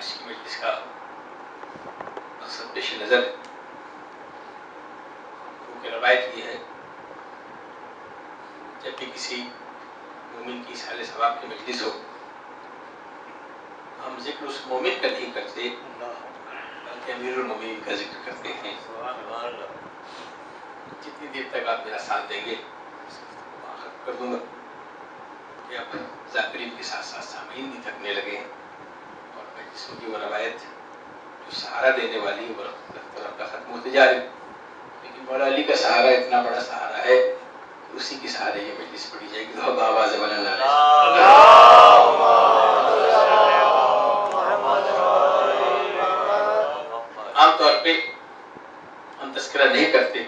آج کی مجلس کا مقصد پیش نظر ہے، کیونکہ روایت یہ ہے جب بھی کسی مومن کی سال ثواب کی مجلس ہو ہم ذکر اس مومن کا نہیں کرتے بلکہ امیر المومنین کا ذکر کرتے ہیں۔ جتنی دیر تک آپ میرا ساتھ دیں گے ختم کر دوں گا کہ اب ذاکرین کے ساتھ ساتھ سامعین بھی تھکنے لگے ہیں اور مجلسوں کی وہ روایت جو سہارا دینے والی ہے وہ طرف کا ختم ہوتے جا رہے ہیں، لیکن مولا علی کا سہارا اتنا بڑا سہارا ہے کہ اسی کے سہارے یہ مجلس پڑھی جائے گی۔ تو آواز عام طور پہ ہم تذکرہ نہیں کرتے،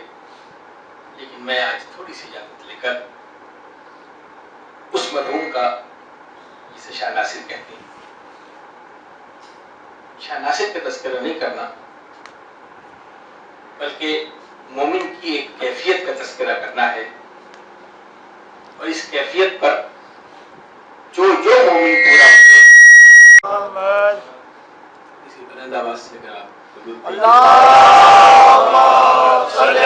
لیکن میں آج تھوڑی سی اجازت لے کر اس مرحوم کا جسے شاہ ناصر کہتے ہیں، شاہ ناصر کا تذکرہ نہیں کرنا بلکہ مومن کی ایک کیفیت کا تذکرہ کرنا ہے، اور اس کیفیت پر جو مومن پورا ہوتے اسی بلند آواز سے اگر آپ اللہم صلی علی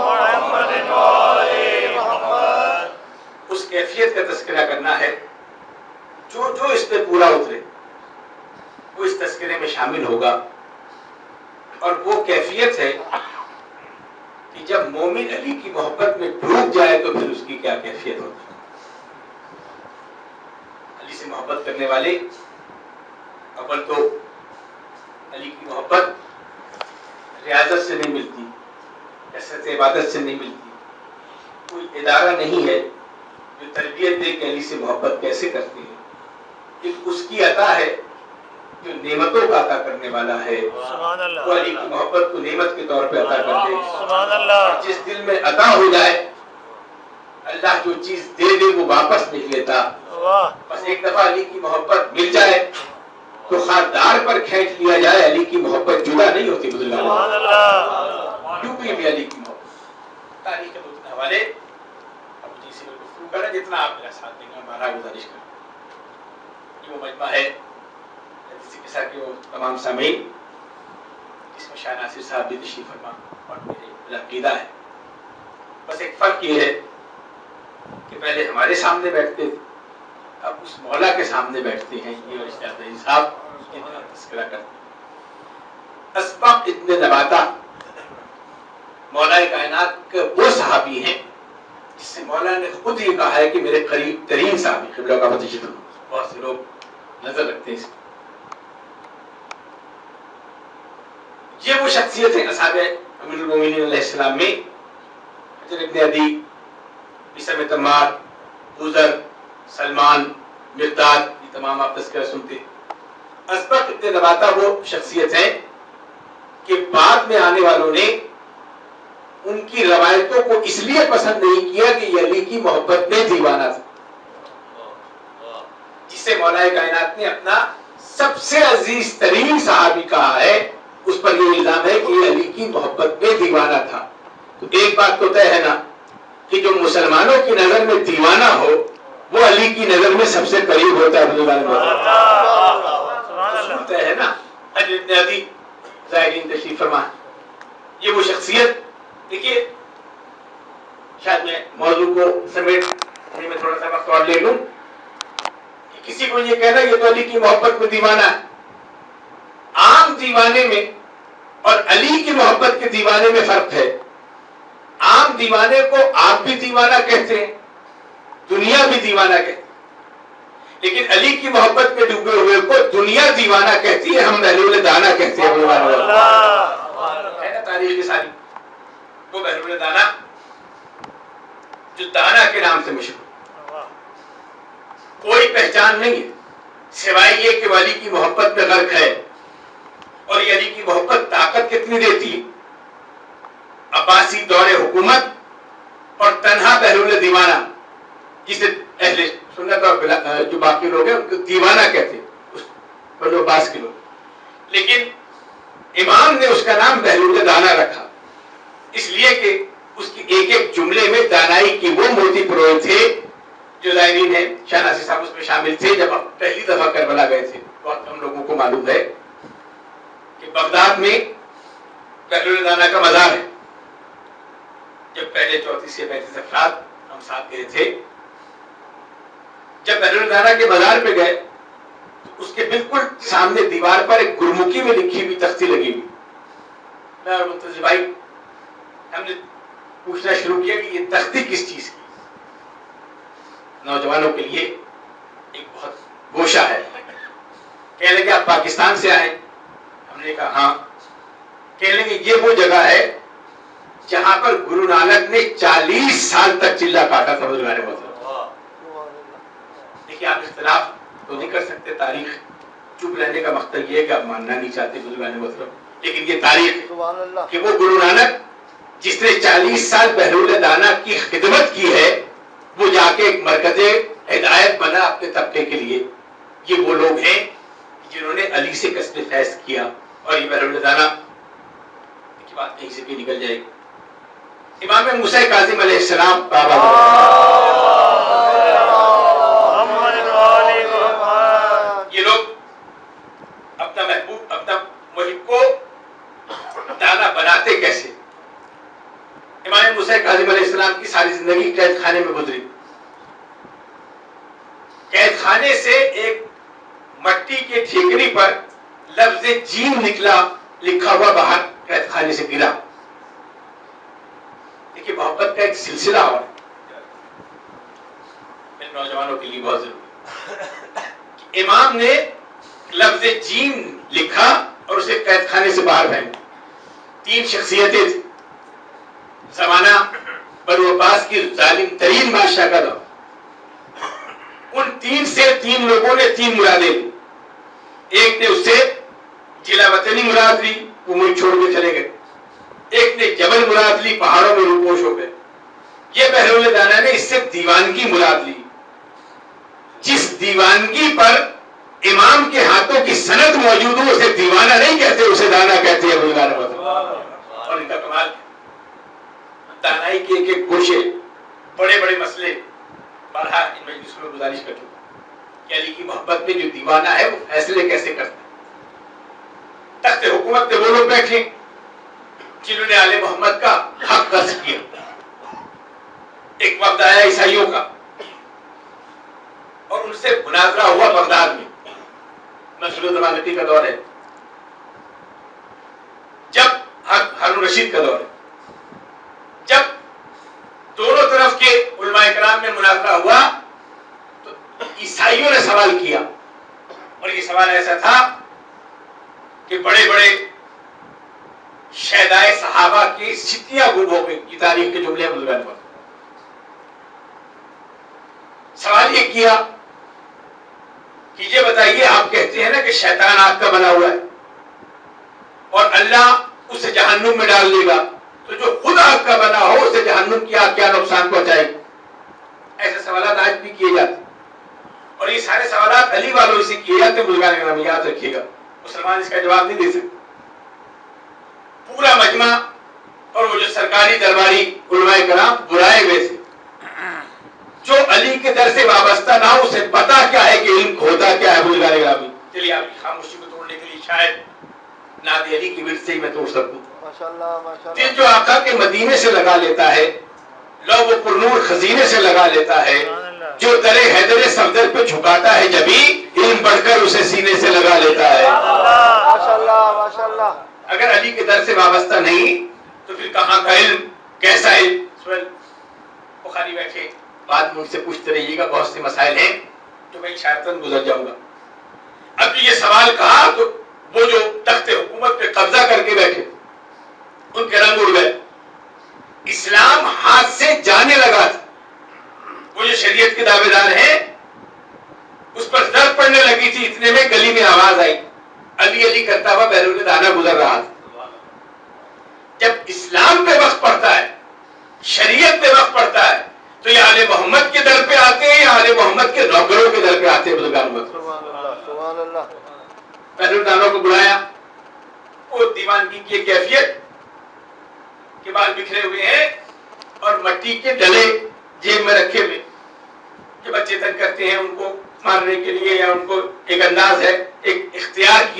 محمد وآل محمد، اس کیفیت کا تذکرہ کرنا ہے جو اس پہ پورا اترے وہ اس تذکرے میں شامل ہوگا، اور وہ کیفیت ہے کہ جب مومن علی کی محبت میں ڈوب جائے تو پھر اس کی کیا کیفیت ہوتی ہے۔ علی سے محبت کرنے والے اول تو علی کی محبت ریاضت سے نہیں ملتی، کثرت عبادت سے نہیں ملتی، کوئی ادارہ نہیں ہے جو تربیت دے کہ علی سے محبت کیسے کرتے ہیں، ایک اس کی عطا ہے جو نعمتوں کا عطا کرنے والا ہے، سبحان اللہ، وہ علی کی محبت کو نعمت کے طور پہ عطا کر دے۔ سبحان اللہ، جس دل میں عطا ہو جائے اللہ جو چیز دے دے وہ واپس نہیں لیتا، واہ، بس ایک دفعہ علی کی محبت مل جائے تو خاردار پر کھینچ لیا جائے، علی کی محبت جدا نہیں ہوتی۔ سبحان اللہ، کیوں کہ بھی علی کی محبت تاریخ کے حوالے اب جی سے گفتگو کریں جتنا آپ میرا ساتھ دیں گے، ہمارا گزارش کریں یہ وہ مجمع ہے جس کے ساتھ وہ تمام سامعین جس میں شاہ ناصر صاحب بھی تشریف فرما اور میرے عقیدہ ہے، بس ایک فرق یہ ہے کہ پہلے ہمارے سامنے بیٹھتے تھے، اب اس مولا کے سامنے بیٹھتے ہیں، یہ رشتہ داری صاحب تذکرہ کرتے ہیں۔ اسبق ابن نباتہ مولا کائنات کے وہ صحابی ہیں جس سے مولا نے خود یہ کہا ہے کہ میرے قریب ترین صحابی، قبلہ کا متشدد، بہت سے لوگ نظر رکھتے ہیں اس کو۔ یہ وہ شخصیت ہیں اصحاب امیر المومنین علیہ السلام میں، حجر ابن عدی، بسر بن تمار، بوذر، سلمان، مرداد، یہ تمام آپ تذکرہ سنتے ہیں۔ اسبق ابن نباتہ وہ شخصیت ہے کہ بعد میں آنے والوں نے ان کی روایتوں کو اس لیے پسند نہیں کیا کہ یہ علی کی محبت میں دیوانہ تھا، جس سے مولا کائنات نے اپنا سب سے عزیز ترین صحابی کہا ہے، اس پر یہ الزام ہے کہ یہ علی کی محبت میں دیوانہ تھا۔ تو ایک بات تو طے ہے نا کہ جو مسلمانوں کی نظر میں دیوانہ ہو وہ علی کی نظر میں سب سے قریب ہوتا ہے۔ طے ہے نا، حجر ابن عدی زائرین تشریف فرما، یہ وہ شخصیت۔ دیکھیے شاید میں موضوع کو سمیٹ میں تھوڑا سا وقت اور لے لوں کہ کسی کو یہ کہنا یہ تو علی کی محبت میں دیوانہ ہے، عام دیوانے میں اور علی کی محبت کے دیوانے میں فرق ہے۔ عام دیوانے کو آپ بھی دیوانہ کہتے ہیں، دنیا بھی دیوانہ کہتے ہیں، لیکن علی کی محبت میں ڈوبے ہوئے کو دنیا دیوانہ کہتی ہے، ہم بہلول دانا کہتے ہیں۔ ہے نا تاریخ کی ساری وہ بہلول دانا جو دانا کے نام سے مشہور، کوئی پہچان نہیں ہے سوائے یہ کہ وہ علی کی محبت میں غرق ہے، اور یہ علی کی محبت طاقت کتنی دیتی ہے۔ عباسی دور حکومت اور تنہا بہلول دیوانہ، جسے اہل سنت اور جو باقی لوگ ہیں ان کو دیوانہ کہتے ہیں، جو عباس کے لوگ، لیکن امام نے اس کا نام بہلول دانا رکھا اس لیے کہ اس کی ایک ایک جملے میں دانائی کی وہ موتی پروئے تھے جو زائرین ہیں، شاہ ناصر صاحب اس میں شامل تھے۔ جب آپ پہلی دفعہ کربلا گئے تھے بہت کم لوگوں کو معلوم ہے کہ بغداد میں بہلول دانا کا مزار ہے. جب پہلے 34 سے 35 افراد ہم ساتھ گئے تھے, جب بہلول دانا کے مزار پہ گئے تو اس کے بالکل سامنے دیوار پر ایک گرمکھی میں لکھی ہوئی تختی لگی ہوئی. میں اور منتظر بھائی ہم نے پوچھنا شروع کیا کہ یہ تختی کس چیز کی. نوجوانوں کے لیے ایک بہت گوشہ ہے. کہنے لگے آپ پاکستان سے آئے؟ ہم نے کہا ہاں. کہنے لگے یہ وہ جگہ ہے جہاں پر گرو نانک نے 40 سال تک چلا کاٹا تھا. بزرگان محترم دیکھیے, آپ اختلاف تو نہیں کر سکتے, تاریخ چپ رہنے کا مقصد یہ ہے کہ آپ ماننا نہیں چاہتے بزرگان محترم, لیکن یہ تاریخ کہ وہ گرو نانک جس نے 40 سال بہلول دانا کی خدمت کی ہے, وہ جا کے ایک مرکز ہدایت بنا اپنے طبقے کے لیے. یہ وہ لوگ ہیں جنہوں نے علی سے کسب فیض کیا, اور یہ بہلول دانا کی بات کہیں سے بھی نکل جائے گی. امام موسیٰ کاظم علیہ السلام بابا یہ لوگ اپنا محبوب, اپنا محب کو دانا بناتے کیسے؟ امام موسیٰ کاظم علیہ السلام کی ساری زندگی قید خانے میں گزری. قید خانے سے ایک مٹی کے ٹھیکری پر لفظ جیم نکلا, لکھا ہوا باہر قید خانے سے گرا. دیکھیے محبت کا ایک سلسلہ اور میرے نوجوانوں کے لیے بہت ضروری. امام نے لفظ جیم لکھا اور اسے قید خانے سے باہر پھینکا. 3 شخصیتیں تھیں. زمانہ بنو عباس کی ظالم ترین بادشاہ کا دور. ان 3 سے 3 لوگوں نے 3 مرادیں لی. ایک نے اس سے جلا وطنی مراد لی, وہ ملک چھوڑ کے چلے گئے. ایک نے جبل مراد لی, پہاڑوں میں روپوش ہو گئے. یہ بہلول دانا نے اس سے دیوانگی مراد لی. جس دیوانگی پر امام کے ہاتھوں کی سند موجود ہو اسے دیوانہ نہیں کہتے, اسے دانا کہتے ہیں. اور ان کا کمال دانائی کے ایک گوشے, بڑے بڑے مسئلے بارہا ان مجلسوں میں گزارش کر چکا کہ علی کی محبت میں جو دیوانہ ہے وہ فیصلے کیسے کرتا ہے. تخت حکومت پہ وہ لوگ بیٹھے جنہوں نے آل محمد کا حق غصب کیا. ایک وقت آیا عیسائیوں کا اور ان سے مناظرہ ہوا بغداد میں. مسعود زمانتی کا دور ہے, جب ہارون رشید کا دور ہے, جب دونوں طرف کے علماء کرام میں مناظرہ ہوا تو عیسائیوں نے سوال کیا, اور یہ سوال ایسا تھا کہ بڑے بڑے شہدائے صحابہ کی سیتیاں گم ہو گئی. یہ تاریخ کے جملے بزرگان پر سوال یہ کیا کہ یہ بتائیے, آپ کہتے ہیں نا کہ شیطان آگ کا بنا ہوا ہے اور اللہ اسے جہنم میں ڈال دے گا, تو جو خود آگ کا بنا ہو اسے جہنم کی آگ کیا نقصان پہنچائے گی؟ ایسے سوالات آج بھی کیے جاتے ہیں, اور یہ سارے سوالات علی والوں سے کیے جاتے ہیں. بزرگان کرام یاد رکھیے گا, مسلمان اس کا جواب نہیں دے سکتے. پورا مجمع اور وہ جو سرکاری درباری علماء کرام برائے ہوئے تھے. جو علی کے در سے وابستہ نہ ہو اسے پتا کیا ہے کہ علم ہوتا کیا ہے. بزرگان کرام چلیے آپ کی خاموشی کو توڑنے کے لیے شاید ناد علی کی ورث سے ہی میں توڑ سکوں. دل جو آقا کے مدینے سے لگا لیتا ہے, لو وہ پرنور خزینے سے لگا لیتا ہے, جو در حیدر صفدر پہ جھکاتا ہے جبھی علم بڑھ کر اسے سینے سے لگا لیتا ہے. اگر علی کے در سے وابستہ نہیں تو پھر کہاں کا علم, کیسا علم؟ بخاری بیٹھے بات مجھ سے پوچھتے رہیے گا, بہت سے مسائل ہیں جو میں شاید گزر جاؤں گا. اب یہ سوال کہا تو وہ جو تخت حکومت پہ قبضہ کر کے بیٹھے ان کے رنگ اڑ گئے. اسلام ہاتھ سے جانے لگا تھا. وہ جو شریعت کے دعوے دار ہیں اس پر زر پڑنے لگی تھی, اتنے میں گلی میں آواز آئی, علی علی کرتا ہوا بہلول دانا گزر رہا تھا. جب اسلام پہ وقت پڑتا ہے, شریعت پہ وقت پڑتا ہے, تو یہ آل محمد کے در پہ آتے ہیں یا آل محمد کے نوکروں کے در پہ آتے ہیں؟ بہلول دانا کو بلایا, وہ دیوانگی کی کیفیت کے بال بکھرے ہوئے ہیں اور مٹی کے ڈلے جیب میں رکھے ہوئے. جو بچے تنگ کرتے ہیں ان کو مارنے کے لیے, یا ان کو ایک انداز ہے, ایک اختیار کیا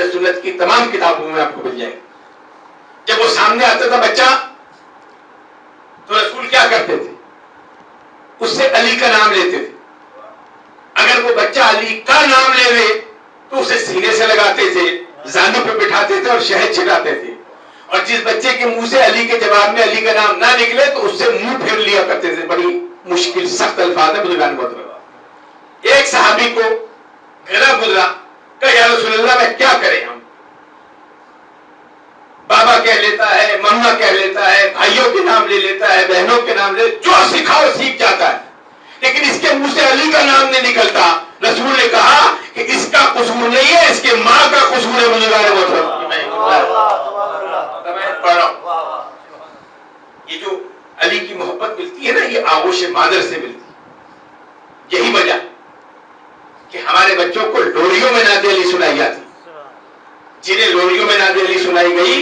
اہل سنت کی تمام کتابوں میں آپ کو مل جائے گا۔ جب وہ سامنے آتا تھا بچہ تو رسول کیا کرتے تھے؟ اس سے علی کا نام لیتے تھے۔ اگر وہ بچہ علی کا نام لے لے تو اسے سینے سے لگاتے تھے، زانوں پہ بٹھاتے تھے اور شہد چھٹاتے تھے، اور جس بچے کے منہ سے علی کے جواب میں علی کا نام نہ نکلے تو اس سے منہ پھیر لیا کرتے تھے۔ بڑی مشکل سخت الفاظ ہے بزرگان محترم۔ ایک صحابی کو گلا گزرا کہ یا رسول اللہ میں کیا کریں؟ ہم بابا کہہ لیتا ہے، مما کہہ لیتا ہے، بھائیوں کے نام لے لیتا ہے، بہنوں کے نام لے، جو سکھاؤ سیکھ جاتا ہے، لیکن اس کے منہ سے علی کا نام نہیں نکلتا۔ رسول نے کہا کہ اس کا قصور نہیں ہے، اس کے ماں کا قصور ہے۔ بزرگان محترم یہ جو علی کی محبت ملتی ہے نا، یہ آغوش مادر سے ملتی ہے۔ یہی وجہ کہ ہمارے بچوں کو لوریوں میں نعت علی سنائی جاتی، جنہیں لوریوں میں نعت علی سنائی گئی،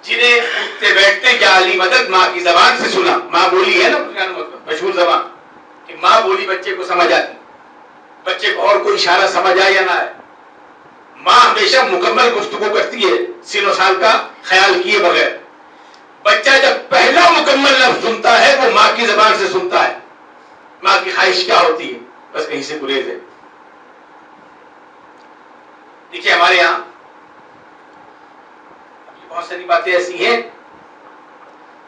جنہیں اٹھتے بیٹھتے یا علی مدد ماں کی زبان سے سنا۔ ماں بولی ہے نا مشہور زبان، کہ ماں بولی بچے کو سمجھ آتی، بچے کو اور کوئی اشارہ سمجھ آئے یا نہ آئے، ماں ہمیشہ مکمل گفتگو کرتی ہے سین و سال کا خیال کیے بغیر۔ بچہ جب پہلا مکمل لفظ سنتا ہے وہ ماں کی زبان سے سنتا ہے۔ ماں کی خواہش کیا ہوتی ہے؟ بس کہیں سے گریز ہے۔ دیکھیے ہمارے یہاں بہت ساری باتیں ایسی ہیں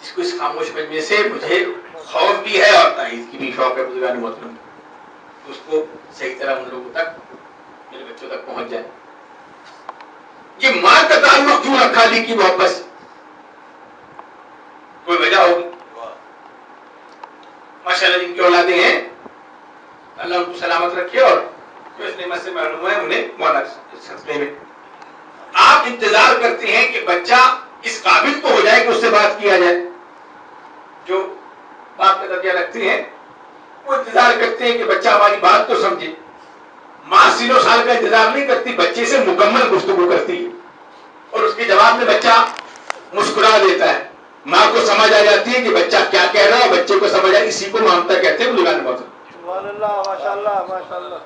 جس کو اس خاموش مجمع سے مجھے خوف بھی ہے اور تائید کی بھی شوق ہے بزرگان محترم، اس کو صحیح طرح ان لوگوں تک، میرے بچوں تک پہنچ جائے۔ یہ ماں کا تعلق کیوں رکھا علی کی محبت سے؟ کوئی وجہ ہوگی۔ ماشاءاللہ جن کی اولادیں ہیں اللہ ان کو سلامت رکھے اور جو اس نعمت سے معلوم ہے انہیں مولا سلسلے میں آپ انتظار کرتے ہیں کہ بچہ اس قابل تو ہو جائے کہ اس سے بات کیا جائے۔ جو باپ کا درجہ رکھتے ہیں وہ انتظار کرتے ہیں کہ بچہ ہماری بات تو سمجھے۔ ماں سینوں سال کا انتظار نہیں کرتی، بچے سے مکمل گفتگو کرتی ہے اور اس کے جواب میں بچہ مسکرا دیتا ہے۔ ماں کو سمجھ آ جاتی ہے کہ بچہ کیا کہہ رہا ہے، بچے کو سمجھ آئی، اسی کو مامتا کہتے ہیں بزرگان محترم۔ سبحان اللہ، ماشاءاللہ ماشاءاللہ۔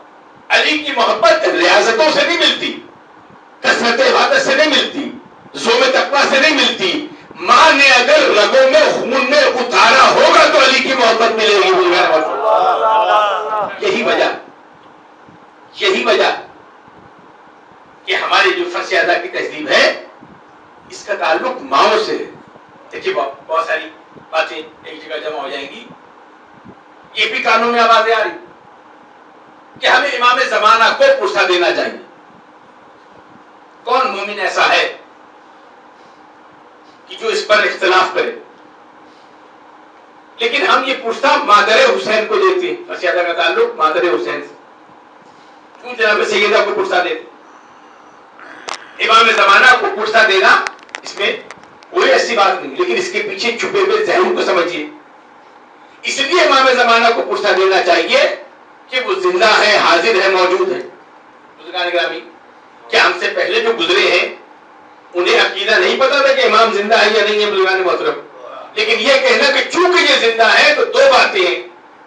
علی کی محبت ریاضتوں سے نہیں ملتی، کثرت عبادت سے نہیں ملتی، زوم تقویٰ سے نہیں ملتی۔ ماں نے اگر رگوں میں خون میں اتارا ہوگا تو علی کی محبت ملے گی بزرگان محترم۔ یہی وجہ کہ ہماری جو فرض ادا کی تہذیب ہے اس کا تعلق ماؤں سے ہے۔ دیکھیے بہت ساری باتیں ایک جگہ جمع ہو جائیں گی۔ یہ بھی کانوں میں آوازیں آ رہی کہ ہمیں امام زمانہ کو پرسہ دینا چاہیے۔ کون مومن ایسا ہے کہ جو اس پر اختلاف کرے؟ لیکن ہم یہ پرسہ مادر حسین کو دیتے ہیں، فرض ادا کا تعلق مادر حسین سے، کیوں جناب سیدہ کو پرسہ دیتے؟ امام زمانہ کو پرسہ دینا اس میں کوئی ایسی بات نہیں، لیکن اس کے پیچھے چھپے ہوئے ذہن کو سمجھیے۔ اس لیے امام زمانہ کو پرسہ دینا چاہیے کہ وہ زندہ ہے، حاضر ہے، موجود ہے۔ بزرگان گرامی، کیا ہم سے پہلے جو گزرے ہیں انہیں عقیدہ نہیں پتا تھا کہ امام زندہ ہے یا نہیں ہے بزرگان محترم؟ لیکن یہ کہنا کہ چونکہ یہ زندہ ہے تو دو باتیں ہیں،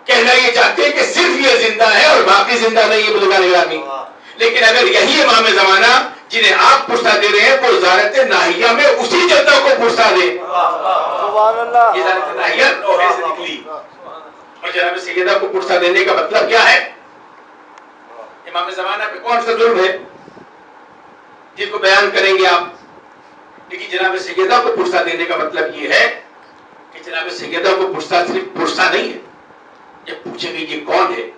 کہنا یہ چاہتے ہیں کہ صرف یہ زندہ ہے اور باقی زندہ نہیں ہے بزرگان گرامی۔ لیکن اگر یہی امام زمانہ جنہیں آپ پرسہ دے رہے ہیں وہ زیارت ناہیہ میں اسی جدہ کو پرسہ دے، یہ زیارت ناہیہ لوہے سے نکلی، اور جناب سیدہ کو پرسہ دینے کا مطلب کیا ہے؟ امام زمانہ پہ کون سا ظلم ہے جس کو بیان کریں گے آپ؟ لیکن جناب سیدہ کو پرسہ دینے کا مطلب یہ ہے کہ جناب سیدہ کو پرسہ صرف پرسہ نہیں ہے، جب پوچھیں گے یہ کون ہے،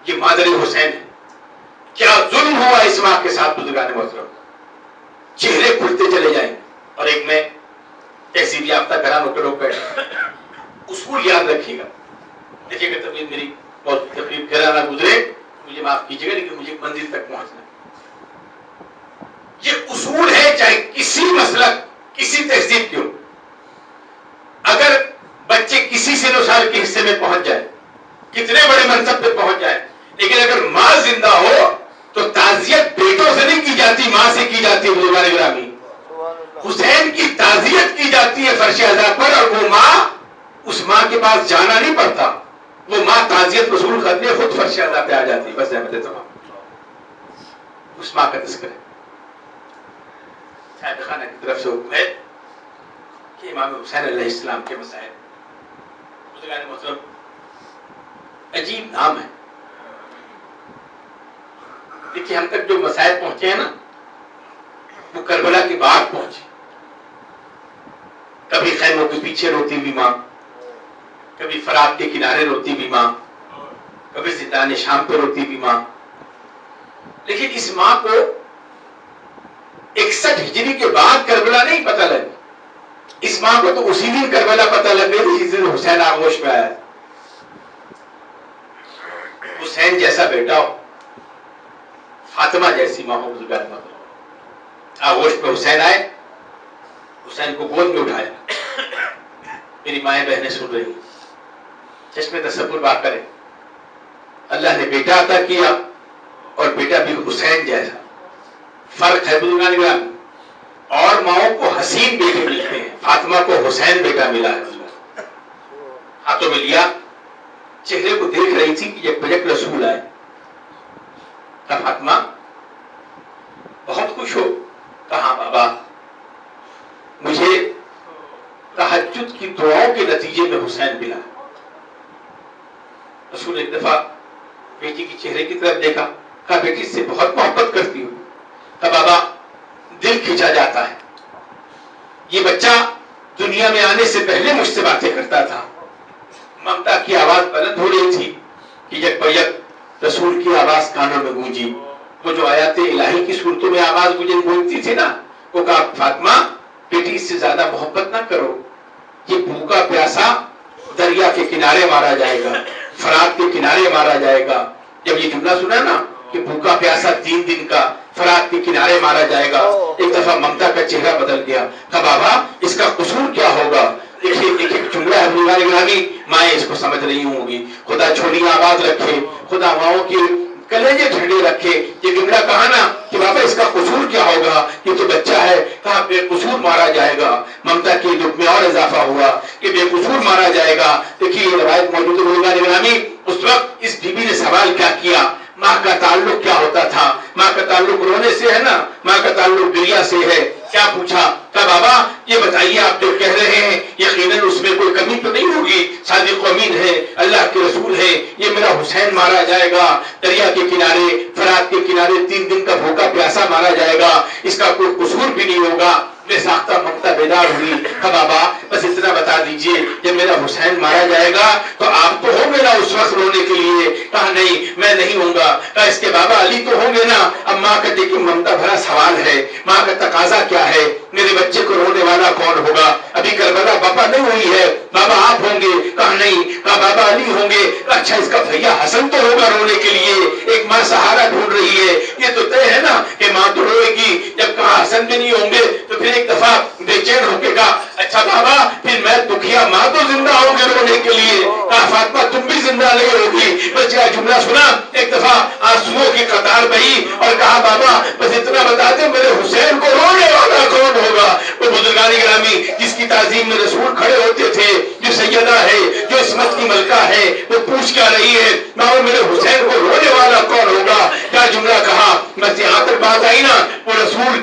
یہ مادر حسین ہے، کیا ظلم ہوا اس ماں کے ساتھ بزرگان محترم، چہرے کھلتے چلے جائیں۔ اور ایک میں تہذیب یافتہ گھرانوں کے لوگ بیٹھے، اصول یاد رکھیے گا۔ دیکھیے کہ طبیعت میری بہت تقریب گھرانہ گزرے، مجھے معاف کیجیے گا، لیکن مجھے منزل تک پہنچنا ہے۔ یہ اصول ہے، چاہے کسی مسلک کسی تہذیب کی ہو، اگر بچے کسی سن و سال کے حصے میں پہنچ جائے، کتنے بڑے منصب پہ پہنچ جائے، لیکن اگر ماں زندہ ہو تو تعزیت بیٹوں سے نہیں کی جاتی، ماں سے کی جاتی ہے بزرگان گرامی۔ حسین کی تعزیت کی جاتی ہے فرش ازا پر، اور وہ ماں، اس ماں کے پاس جانا نہیں پڑتا، وہ ماں تعزیت وصول کرنے خود فرش ازا پہ آ جاتی ہے۔ بس احمد تمام اس ماں کا تذکر ہے۔ صاحب خانہ کی طرف سے حکم ہے کہ امام حسین علیہ السلام کے مسائل. بزرگان محترم عجیب نام ہے. دیکھیے ہم تک جو مسائل پہنچے ہیں نا وہ کربلا کے بعد پہنچے. کبھی خیموں کے پیچھے روتی ہوئی ماں, کبھی فرات کے کنارے روتی ہوئی ماں, کبھی زندان شام پہ روتی ہوئی ماں. لیکن اس ماں کو 61 ہجری کے بعد کربلا نہیں پتہ لگی. اس ماں کو تو اسی دن کربلا پتہ لگ گئی تھی جس دن حسین آغوش میں آیا. حسین جیسا بیٹا ہو, فاطمہ جیسی ماں ہو, آغوش پہ حسین آئے, حسین کو گود میں اٹھایا. میری مائیں بہنیں سن رہی, چشم تصور بات کریں. اللہ نے بیٹا عطا کیا اور بیٹا بھی حسین جیسا. فرق ہے بزرگان گرامی, اور ماؤں کو حسین بیٹے ملتے ہیں, فاطمہ کو حسین بیٹا ملا ہے. ہاتھوں میں لیا, چہرے کو دیکھ رہی تھی کہ یک رسول آئے. کہا فاطمہ بہت خوش ہو؟ کہا بابا مجھے تہجد کی دعاؤں کے نتیجے میں حسین ملا. رسول ایک دفعہ بیٹی کی چہرے کی طرف دیکھا, کہا بیٹی سے بہت محبت کرتی ہوں. کہا بابا دل کھینچا جاتا ہے, یہ بچہ دنیا میں آنے سے پہلے مجھ سے باتیں کرتا تھا. ممتا کی آواز بلند ہو رہی تھی کہ یک بیک رسول کی آواز کانوں میں گونجی. وہ جو آیات الہی کی صورتوں میں آواز مجھے گونجتی تھی نا, وہ کہا فاطمہ بیٹی اس سے زیادہ محبت نہ کرو, یہ بھوکا پیاسا دریا کے کنارے مارا جائے گا, فرات کے کنارے مارا جائے گا. جب یہ جملہ سنا نا کہ بھوکا پیاسا 3 دن کا فرات کے کنارے مارا جائے گا, ایک دفعہ ممتا کا چہرہ بدل گیا. کہا بابا اس کا قصور کیا ہوگا؟ ایک جملہ ہے بزرگان گرامی, مائیں اس کو سمجھ رہی ہوں گی. خدا چھوڑی آواز رکھے, خدا ماؤں کی کلیجے ٹھنڈے رکھے. یہ جملہ کہا نا کہ بابا اس کا قصور کیا ہوگا, یہ تو بچہ ہے. کہا بے قصور مارا جائے گا. ممتا کی دکھ میں اور اضافہ ہوا کہ بے قصور مارا جائے گا. دیکھیے یہ روایت موجود ہے بزرگان گرامی. اس وقت اس بیوی نے سوال کیا کیا, ماں کا تعلق کیا ہوتا تھا؟ ماں کا تعلق رونے سے ہے نا, ماں کا تعلق گریا سے ہے. کیا پوچھا؟ کہا بابا یہ بتائیے آپ جو کہہ رہے ہیں یقیناً اس میں کوئی کمی تو نہیں ہوگی, صادق و امین ہے, اللہ کے رسول ہے, یہ میرا حسین مارا جائے گا دریا کے کنارے, فرات کے کنارے 3 دن کا بھوکا پیاسا مارا جائے گا, اس کا کوئی قصور بھی نہیں ہوگا. میں ساختہ ممتا بیدار ہوئی. کہا بابا بس اتنا بتا دیجئے جب میرا حسین مارا جائے گا تو آپ تو ہوں گے نا اس وقت رونے کے لیے؟ کہا نہیں میں نہیں ہوں گا. کہا اس کے بابا علی تو ہوں گے نا. اب ماں کا دیکھیں ممتا بھرا سوال ہے, ماں کا تقاضا کیا ہے, میرے بچے کو رونے والا کون ہوگا؟ ابھی کربلا بابا نہیں ہوئی ہے, بابا آپ ہوں گے. کہا نہیں. کہا بابا علی ہوں گے. اچھا اس کا بھیا حسن تو ہوگا رونے کے لیے. ایک ماں سہارا ڈھونڈ رہی ہے, یہ تو طے ہے نا کہ ماں تو روئے گی. جب کہا حسن بھی نہیں ہوں گے تو پھر ایک دفعہ بے چین ہو کے کہا اچھا بابا پھر میں دکھیا ماں تو زندہ ہوں گے رونے کے لیے. کہا فاطمہ تم بھی زندہ نہیں ہوگی. بس یہ جملہ سنا, ایک دفعہ آنسوؤں کی قطار بہی اور کہا بابا بس اتنا بتا دیں میرے حسین کو رونے والا کون ہوگا؟ وہ بزرگان گرامی جس کی تعظیم میں رسول کھڑے ہوتے تھے, جو سیدہ ہے, جو عصمت کی ملکہ ہے, وہ پوچھ کیا رہی ہے ماں میرے حسین کو رونے والا کون ہوگا؟ کیا جملہ کہا. بس یہاں تک بات آئی نا, وہ رسول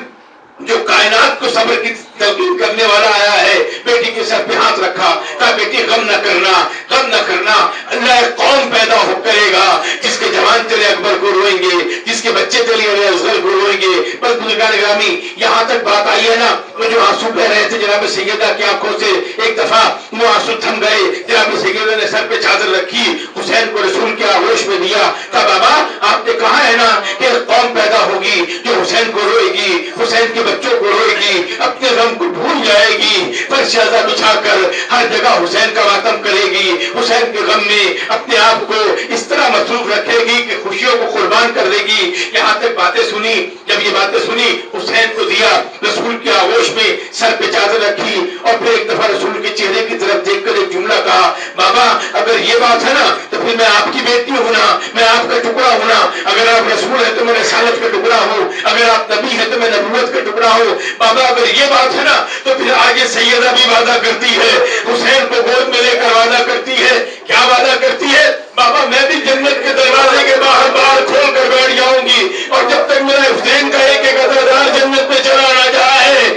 جو کائنات کو صبر کی تلقین کرنے والا آیا ہے, بیٹی کے سر پہ ہاتھ رکھا. کہا بیٹی غم نہ کرنا, غم نہ کرنا, اللہ ایک قوم پیدا ہو کرے گا جس کے جوان تیرے اکبر کو روئیں گے, جس کے بچے تیرے اصغر کو روئیں گے. بس بزرگان گرامی یہاں تک بات آئی ہے نا, وہ جو آنسو بہ رہے تھے جناب سیدہ کی آنکھوں سے, ایک دفعہ وہ آنسو تھم گئے. جناب سیدہ نے سر پہ چادر رکھی, حسین کو رسول کے آغوش میں دیا. کہا بابا آپ نے کہا ہے نا کہ قوم پیدا ہوگی جو حسین کو روئے گی, حسین کے بچوں کو روئے گی, اپنے غم کو بھول جائے گی, فرشازہ بچھا کر ہر جگہ حسین کا ماتم کرے گی, حسین کے غم میں اپنے آپ کو اس طرح مصروف رکھے گی کہ خوشیوں کو قربان کر دے گی. یہاں تک باتیں سنی. جب یہ باتیں سنی حسین کو دیا, رسول کے آغوش میں سر پہ چادر رکھی اور پھر ایک دفعہ رسول کے چہرے کی طرف دیکھ کر ایک جملہ کہا بابا اگر یہ بات ہے نا تو پھر میں آپ کی بیٹی ہوں نا, میں آپ کا ٹکڑا ہوں نا. اگر آپ رسول ہے تو میں رسالت کا ٹکڑا ہوں, اگر آپ نبی ہے تو میں نبوت کا ٹکڑا ہوں. بابا اگر یہ بات ہے نا تو پھر آگے سیدہ بھی وعدہ کرتی ہے, حسین کو گود میں لے کر وعدہ کرتی ہے. کیا وعدہ کرتی ہے؟ بابا میں بھی جنت کے دروازے کے باہر باہر کھول کر بیٹھ جاؤں گی, اور جب تک میرا حسین کا ایک ایک عزادار جنت میں چلا نہ جائے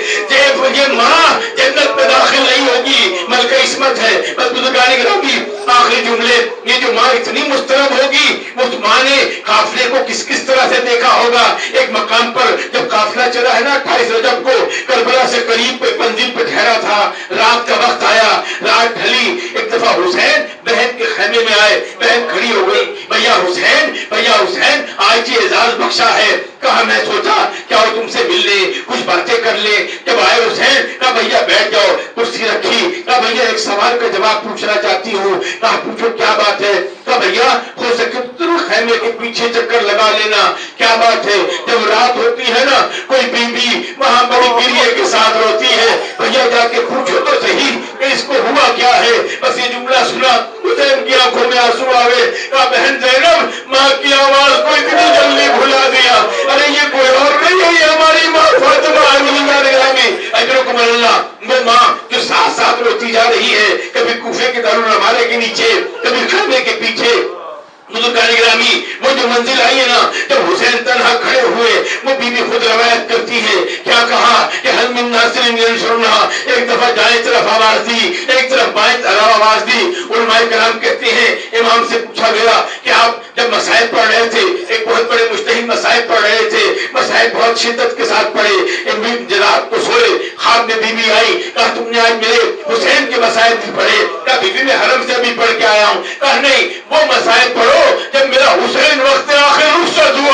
قافلے کو کس کس طرح سے دیکھا ہوگا. ایک مقام پر جب قافلہ چلا ہے نا 28 رجب کو کربلا سے قریب پہ منزل پہ ٹھہرا تھا, رات کا وقت آیا, رات ڈھلی, ایک دفعہ حسین بہن کے خیمے میں آئے, بہن کھڑی ہو گئی, بھیا حسین آج یہ اعزاز بخشا ہے. کہا میں سوچا کیا وہ تم سے مل لے, کچھ باتیں کر لے. جب آئے حسین کہا بھیا بیٹھ جاؤ, کرسی رکھی. کہا بھیا ایک سوال کا جواب پوچھنا چاہتی ہوں. کہا پوچھو کیا بات ہے. کہا بھیا ہو سکے تو خیمے کے پیچھے چکر لگا لینا. کیا بات ہے؟ جب رات ہوتی ہے نا کوئی بیوی وہاں بڑی بیریے کے ساتھ روتی ہے, بھیا جا کے پوچھو تو صحیح کہ اس کو ہوا کیا ہے. بس یہ جملہ سنا حسین کی آنکھوں میں آنسو آوے. کہا بہن زینب ماں کی آواز کو اتنی جلدی بھلا دیا. ارے یہ کوئی اور نہیں ہے, یہ ہماری ماں فاطمہ اجرکم اللہ. وہ ماں جو ساتھ ساتھ روتی جا رہی ہے, کبھی کوفے کے دارالعمارے کے نیچے, کبھی خیمے کے پیچھے. بزرگان گرامی وہ جو منزل آئی ہے نا جب حسین تنہا کھڑے ہوئے, وہ بی بی خود روایت کرتی ہے کیا کہا کہ حل من ناصر ینصرنا. ایک دفعہ دائیں طرف آواز دی, ایک طرف بائیں طرف آواز دی. علماء کرام کہتے ہیں امام سے پوچھا گیا کہ آپ جب مسائل پڑھ رہے تھے, ایک بہت بڑے مجتہد مسائل پڑھ رہے تھے, مسائل بہت شدت کے ساتھ پڑھے, رات کو سوئے, خواب میں بی بی آئی, کہا تم نے آج میرے حسین کے مسائل بھی پڑھے. کہا بی بی میں حرم سے بھی پڑھ کے آیا ہوں. کہا نہیں وہ مسائل پڑھو جب میرا حسین وقت آخر رخصت ہوا.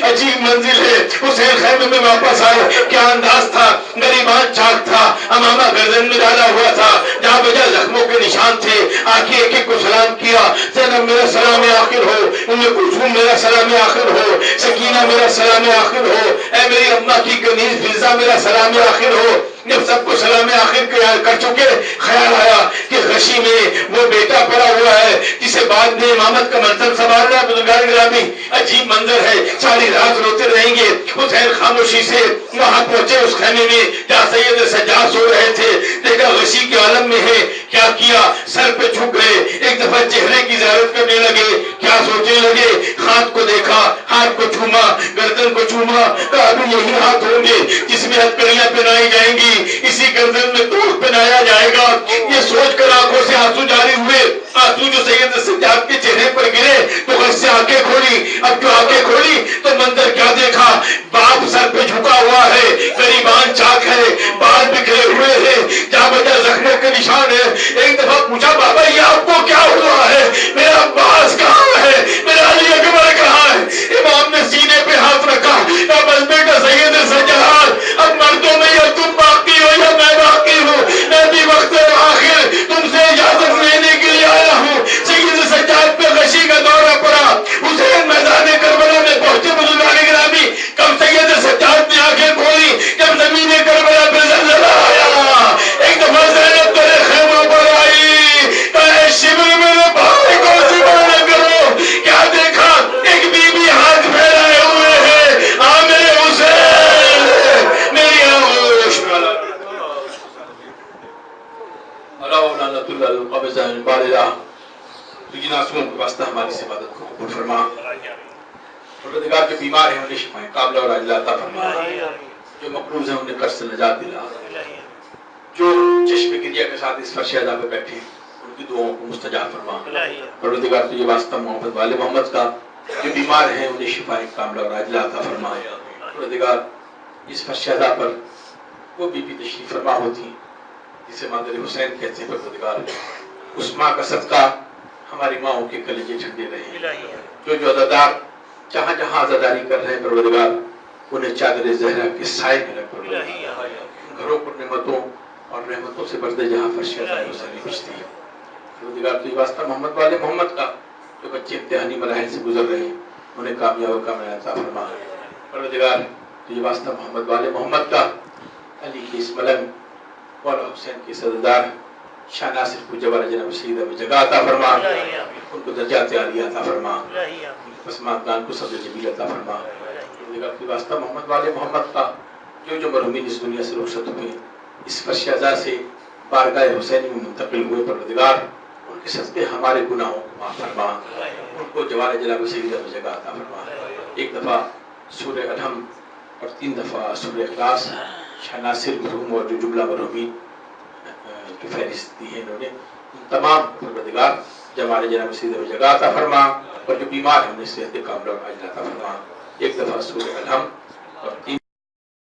عجیب منزل ہے. حسین خیمے میں واپس آئے, کیا انداز تھا, گریبان چاک تھا, امامہ گردن میں ڈالا ہوا تھا, جہاں بجا زخموں کے نشان تھے. آگے ایک ایک کو سلام کیا. زینب میرا سلام آخر ہو, ام کلثوم میرا سلام آخر ہو, سکینہ میرا سلام آخر ہو, اے میری اماں کی کنیز فضا میرا سلام آخر ہو. جب سب کو سلام آخر کر چکے, خیال آیا کہ غشی میں وہ بیٹا پڑا ہوا ہے جسے بعد میں امامت کا منصب سنبھالنا ہے. بزرگان گرامی عجیب منظر ہے, ساری رات روتے رہیں گے. حسین خاموشی سے وہاں پہنچے اس خیمے میں جہاں سید سجاد سو رہے تھے, دیکھا غشی کے عالم میں ہے. کیا کیا, سر پہ جھک گئے, ایک دفعہ چہرے کی زیارت کرنے لگے, کیا سوچنے لگے. ہاتھ کو دیکھا, ہاتھ کو چوما, گردن کو چوما. کہا ابھی یہی ہاتھ ہوں گے جس میں ہتکڑیاں پہنائی جائیں گی, اسی گردن میں توق پہنایا جائے گا. یہ سوچ کر آنکھوں سے آنسو جاری ہوئے. آنسو جو سید سجاد کے چہرے پر گرے تو غش سے آنکھیں کھولی. اب جو آنکھیں کھولی تو منظر کیا دیکھا, باپ سر پہ جھکا ہوا ہے, گریبان چاک ہے, بال بکھرے ہوئے ہیں, جہاں بجا زخموں کے نشان ہے. ایک دفعہ پوچھا بابا یہ آپ کو کیا ہوا ہے, میرا عباس کہاں ہے, میرا علی اکبر کہاں ہے. امام نے سینے پہ ہاتھ رکھا, کہا بس بیٹا سید سجاد اب مردوں میں یا تم باقی ہو یا میں باقی ہوں, میں بھی وقت آخر تم سے اجازت لینے کے لیے آیا ہوں. سید سجاد پہ غشی کا دورہ پڑا. حسین میدان کربلا میں پہنچے. بزرگان گرامی کب سید سجاد نے آنکھیں کھولی جب زمین کربلا پہ زلزلہ آیا. ایک دفعہ زینب تیرے خیموں پر آئی, کہے شبر میرے بھائی کو شبر نہ کرو. کیا دیکھا, ایک بی بی ہاتھ پھیلائے ہوئے ہے, آ میرے حسین میری آغوش اللہ لعنت اللہ القبض البارلہ. لیکن آسمان کے واسطہ ہماری سے عبادت کو قبول فرما. پروردگار جو بیمار ہیں انہیں شفائیں قابلہ اور عاجلہ عطا فرما, جو مقروض ہیں انہیں قرض سے نجات دلا, جو چشم گریہ کے ساتھ اس فرش ادا پہ بیٹھے ان کی دعاؤں کو مستجاب فرما. پروردگار تجھے واسطہ محمد والے محمد کا, جو بیمار ہیں انہیں شفائیں کاملہ اور عاجلہ عطا فرما. پروردگار اس فرش ادا پر وہ بی بی تشریف فرما ہوتی جسے مادر حسین کہتے ہیں. پروردگار اس ماں کا صدقہ ہماری ماؤں کے کلیجے ٹھنڈے رہے. جو عزادار جہاں جہاں عزاداری کر رہے ہیں پروردگار انہیں چادر زہرا کے سائے میں رکھ. پروردگار گھروں پر نعمتوں اور رحمتوں سے بردے جہاں فرش عطا حسینی بچتی ہے. پروردگار تجھے واسطہ محمد والے محمد کا, جو بچے امتحانی مراحل سے گزر رہے ہیں انہیں کامیاب کامیاب عطا فرما. پروردگار تجھے واسطہ محمد والے محمد کا, علی کی اس ملنگ مولا حسین کی صدردار شاہ ناصر کو جبر جناب سیدہ میں جگہ عطا فرما, ان کو درجات عالیہ عطا فرما, پسماندان کو صدر جمیل عطا فرما. پروردگار تجھے واسطہ محمد والے محمد کا, جو مرحومین اس دنیا سے رخصت ہوئے اس فرش عزا سے بارگاہ حسینی میں منتقل ہوئے. پروردگار ان کے صدقے ہمارے گناہوں کو معاف فرما, ان کو جوار جناب سیدہ میں جگہ عطا فرما. ایک دفعہ سورہ الحم اور 3 دفعہ سورہ اخلاص شاہ ناصر مرحوم اور جو جملہ مرحومین کی فہرست دی ہے انہوں نے, تمام پروردگار جوار جناب سیدہ میں جگہ عطا فرما. اور جو بیمار ہیں انہیں صحت کاملہ عاجلہ عطا فرما. ایک دفعہ سورہ الحمد اور